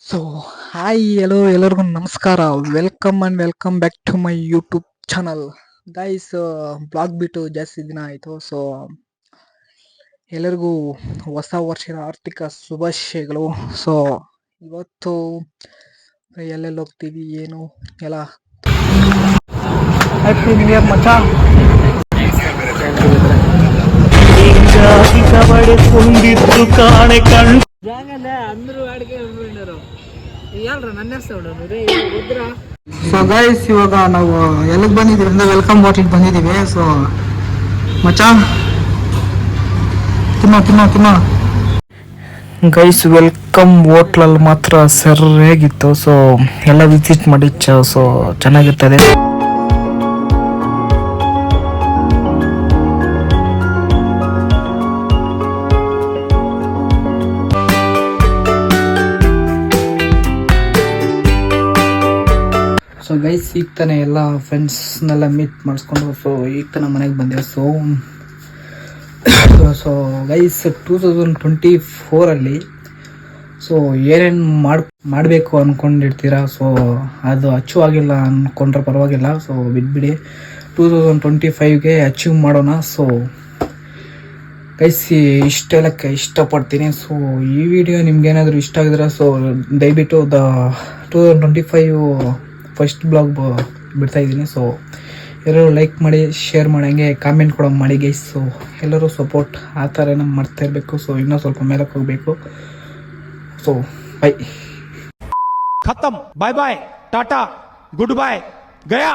So hi hello ಎಲ್ಲರಿಗೂ ನಮಸ್ಕಾರ. Welcome and welcome back to my YouTube channel guys. Blog ಬಿಟ್ಟು ಜಾಸ್ತಿ ದಿನ ಆಯಿತು. ಸೊ ಎಲ್ಲರಿಗೂ ಹೊಸ ವರ್ಷದ ಆರ್ಥಿಕ ಶುಭಾಶಯಗಳು. ಸೊ ಇವತ್ತು ಎಲ್ಲೆಲ್ಲಿ ಹೋಗ್ತೀವಿ ಏನು ಎಲ್ಲ ಹ್ಯಾಪಿ ನ್ಯೂ ಇಯರ್ ಮಚ್ಚ. ಸೊ ಗೈಸ್ ಇವಾಗ ನಾವು ಎಲ್ಲಿಗೆ ಬಂದಿದ್ದೀವಿ ಅಂದ್ರೆ ವೆಲ್ಕಮ್ ಬಾಟ್ಲಿಗೆ ಬಂದಿದ್ದೀವಿ. ಸೊ ಮಚ್ಚ ತಿನ್ನೋ ಗೈಸ್, ವೆಲ್ಕಮ್ ಹೋಟ್ಲಲ್ಲಿ ಮಾತ್ರ ಸರಿಯಾಗಿತ್ತು. ಸೊ ಎಲ್ಲ ವಿಸಿಟ್ ಮಾಡಿ ಸೊ ಚೆನ್ನಾಗಿರ್ತದೆ. ಸೊ ಗೈಸ್ ಈಗ ತಾನೇ ಎಲ್ಲ ಫ್ರೆಂಡ್ಸ್ನೆಲ್ಲ ಮೀಟ್ ಮಾಡಿಸ್ಕೊಂಡು ಸೊ ಈಗ ತಾನೇ ಮನೆಗೆ ಬಂದೆ. ಸೊ ಗೈಸ್ 2024 ಸೊ ಏನೇನು ಮಾಡಬೇಕು ಅಂದ್ಕೊಂಡಿರ್ತೀರಾ. ಸೊ ಅದು ಅಚೀವ್ ಆಗಿಲ್ಲ ಅಂದ್ಕೊಂಡ್ರೆ ಪರವಾಗಿಲ್ಲ. ಸೊ ಬಿಟ್ಬಿಡಿ, 2025ಗೆ ಅಚೀವ್ ಮಾಡೋಣ. ಸೊ ಗೈಸ್ ಇಷ್ಟೆಲ್ಲಕ್ಕೆ ಇಷ್ಟಪಡ್ತೀನಿ. ಸೊ ಈ ವಿಡಿಯೋ ನಿಮ್ಗೇನಾದರೂ ಇಷ್ಟ ಆಗಿದ್ರೆ ಸೊ ದಯವಿಟ್ಟು 2025 ಫಸ್ಟ್ ಬ್ಲಾಗ್ ಬಿಡ್ತಾ ಇದ್ದೀನಿ. ಸೊ ಎಲ್ಲರೂ ಲೈಕ್ ಮಾಡಿ, ಶೇರ್ ಮಾಡಿ, ಹಂಗೆ ಕಾಮೆಂಟ್ ಕೂಡ ಮಾಡಿ ಗೈಸ್. ಸೊ ಎಲ್ಲರೂ ಸಪೋರ್ಟ್ ಆ ಥರ ಮಾಡ್ತಾ ಇರಬೇಕು. ಸೊ ಇನ್ನೂ ಸ್ವಲ್ಪ ಮೇಲಕ್ಕೆ ಹೋಗಬೇಕು. So bye. खत्म, बाय बाय, टाटा, गुड बाय, गया.